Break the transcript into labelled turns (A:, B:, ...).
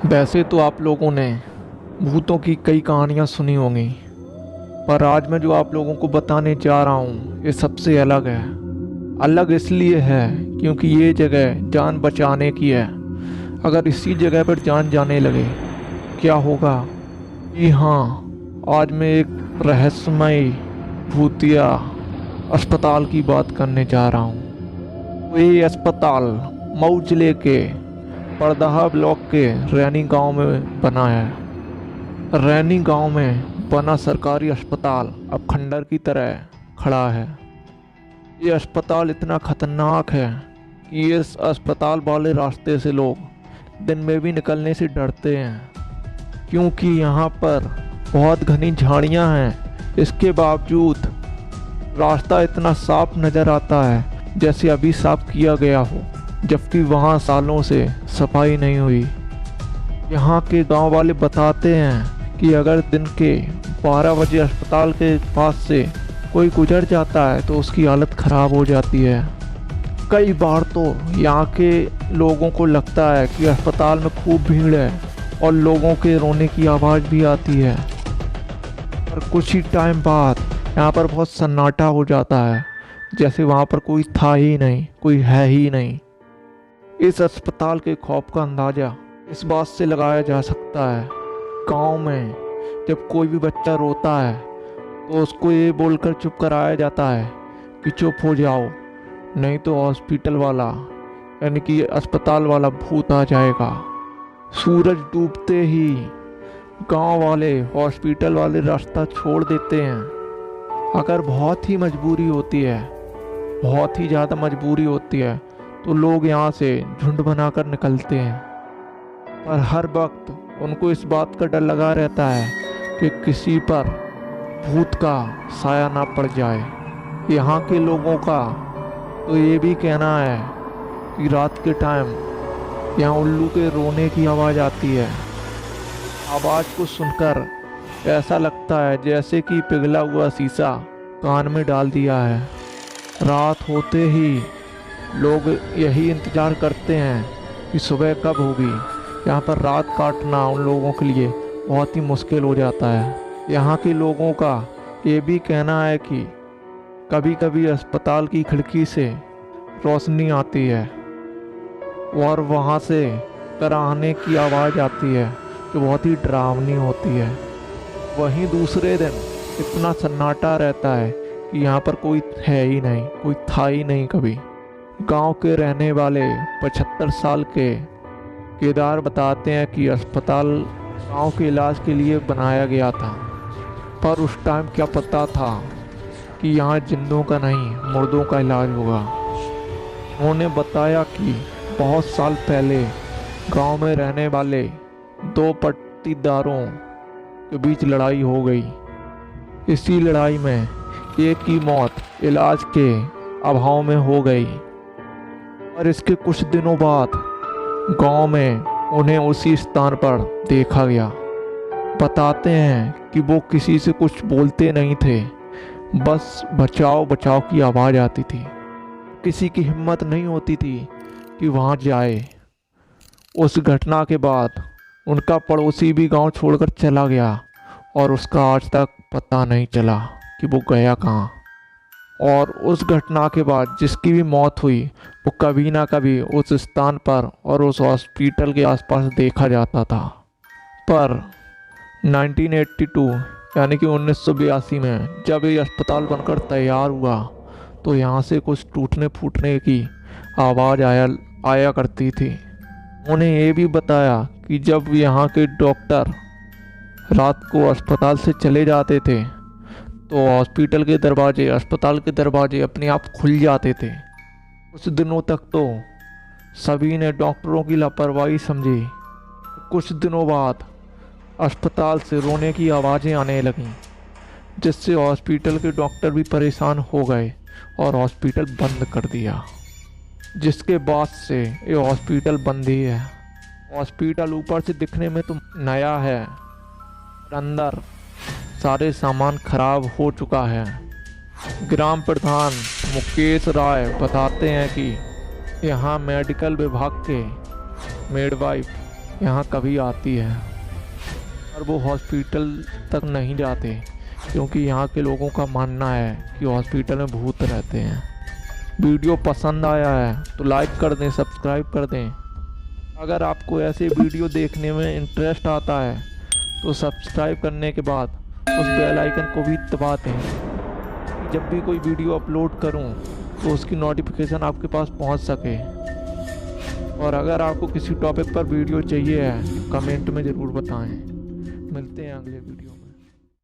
A: वैसे तो आप लोगों ने भूतों की कई कहानियाँ सुनी होंगी, पर आज मैं जो आप लोगों को बताने जा रहा हूँ ये सबसे अलग है। अलग इसलिए है क्योंकि ये जगह जान बचाने की है। अगर इसी जगह पर जान जाने लगे क्या होगा? जी हाँ, आज मैं एक रहस्यमय भूतिया अस्पताल की बात करने जा रहा हूँ। तो ये अस्पताल मऊ जिले के परदहा ब्लॉक के रैनी गांव में बना है। रैनी गांव में बना सरकारी अस्पताल अब खंडर की तरह खड़ा है। ये अस्पताल इतना खतरनाक है कि इस अस्पताल वाले रास्ते से लोग दिन में भी निकलने से डरते हैं, क्योंकि यहाँ पर बहुत घनी झाड़ियाँ हैं। इसके बावजूद रास्ता इतना साफ नज़र आता है जैसे अभी साफ किया गया हो, जबकि वहाँ सालों से सफाई नहीं हुई। यहाँ के गांव वाले बताते हैं कि अगर दिन के 12 बजे अस्पताल के पास से कोई गुजर जाता है तो उसकी हालत ख़राब हो जाती है। कई बार तो यहाँ के लोगों को लगता है कि अस्पताल में खूब भीड़ है और लोगों के रोने की आवाज़ भी आती है। पर कुछ ही टाइम बाद यहाँ पर बहुत सन्नाटा हो जाता है, जैसे वहाँ पर कोई था ही नहीं, कोई है ही नहीं। इस अस्पताल के खौफ का अंदाज़ा इस बात से लगाया जा सकता है, गांव में जब कोई भी बच्चा रोता है तो उसको ये बोलकर चुप कराया जाता है कि चुप हो जाओ, नहीं तो हॉस्पिटल वाला यानी कि अस्पताल वाला भूत आ जाएगा। सूरज डूबते ही गांव वाले हॉस्पिटल वाले रास्ता छोड़ देते हैं। अगर बहुत ही मजबूरी होती है, बहुत ही ज़्यादा मजबूरी होती है, तो लोग यहाँ से झुंड बनाकर निकलते हैं। पर हर वक्त उनको इस बात का डर लगा रहता है कि किसी पर भूत का साया ना पड़ जाए। यहाँ के लोगों का तो ये भी कहना है कि रात के टाइम यहाँ उल्लू के रोने की आवाज़ आती है। आवाज़ को सुनकर ऐसा लगता है जैसे कि पिघला हुआ शीशा कान में डाल दिया है। रात होते ही लोग यही इंतज़ार करते हैं कि सुबह कब होगी। यहाँ पर रात काटना उन लोगों के लिए बहुत ही मुश्किल हो जाता है। यहाँ के लोगों का ये भी कहना है कि कभी कभी अस्पताल की खिड़की से रोशनी आती है और वहाँ से कराहने की आवाज़ आती है जो बहुत ही डरावनी होती है। वहीं दूसरे दिन इतना सन्नाटा रहता है कि यहाँ पर कोई है ही नहीं, कोई था ही नहीं कभी। गांव के रहने वाले 75 साल के केदार बताते हैं कि अस्पताल गांव के इलाज के लिए बनाया गया था, पर उस टाइम क्या पता था कि यहाँ जिंदों का नहीं मुर्दों का इलाज होगा। उन्होंने बताया कि बहुत साल पहले गांव में रहने वाले दो पट्टीदारों के बीच लड़ाई हो गई। इसी लड़ाई में एक की मौत इलाज के अभाव में हो गई और इसके कुछ दिनों बाद गांव में उन्हें उसी स्थान पर देखा गया। बताते हैं कि वो किसी से कुछ बोलते नहीं थे, बस बचाओ बचाओ की आवाज़ आती थी। किसी की हिम्मत नहीं होती थी कि वहाँ जाए। उस घटना के बाद उनका पड़ोसी भी गांव छोड़कर चला गया और उसका आज तक पता नहीं चला कि वो गया कहाँ। और उस घटना के बाद जिसकी भी मौत हुई वो कभी ना कभी उस स्थान पर और उस हॉस्पिटल के आसपास देखा जाता था। पर 1982 यानी कि 1982 में जब ये अस्पताल बनकर तैयार हुआ तो यहाँ से कुछ टूटने फूटने की आवाज़ आया करती थी। उन्हें ये भी बताया कि जब यहाँ के डॉक्टर रात को अस्पताल से चले जाते थे तो हॉस्पिटल के दरवाजे, अस्पताल के दरवाजे अपने आप खुल जाते थे। कुछ दिनों तक तो सभी ने डॉक्टरों की लापरवाही समझी। कुछ दिनों बाद अस्पताल से रोने की आवाज़ें आने लगीं, जिससे हॉस्पिटल के डॉक्टर भी परेशान हो गए और हॉस्पिटल बंद कर दिया। जिसके बाद से ये हॉस्पिटल बंद ही है। हॉस्पिटल ऊपर से दिखने में तो नया है, अंदर सारे सामान खराब हो चुका है। ग्राम प्रधान मुकेश राय बताते हैं कि यहाँ मेडिकल विभाग के मिडवाइफ यहाँ कभी आती है, और वो हॉस्पिटल तक नहीं जाते क्योंकि यहाँ के लोगों का मानना है कि हॉस्पिटल में भूत रहते हैं। वीडियो पसंद आया है तो लाइक कर दें, सब्सक्राइब कर दें। अगर आपको ऐसे वीडियो देखने में इंटरेस्ट आता है तो सब्सक्राइब करने के बाद उस बेल आइकन को भी दबा दें। जब भी कोई वीडियो अपलोड करूं तो उसकी नोटिफिकेशन आपके पास पहुंच सके। और अगर आपको किसी टॉपिक पर वीडियो चाहिए है तो कमेंट में ज़रूर बताएं। मिलते हैं अगले वीडियो में।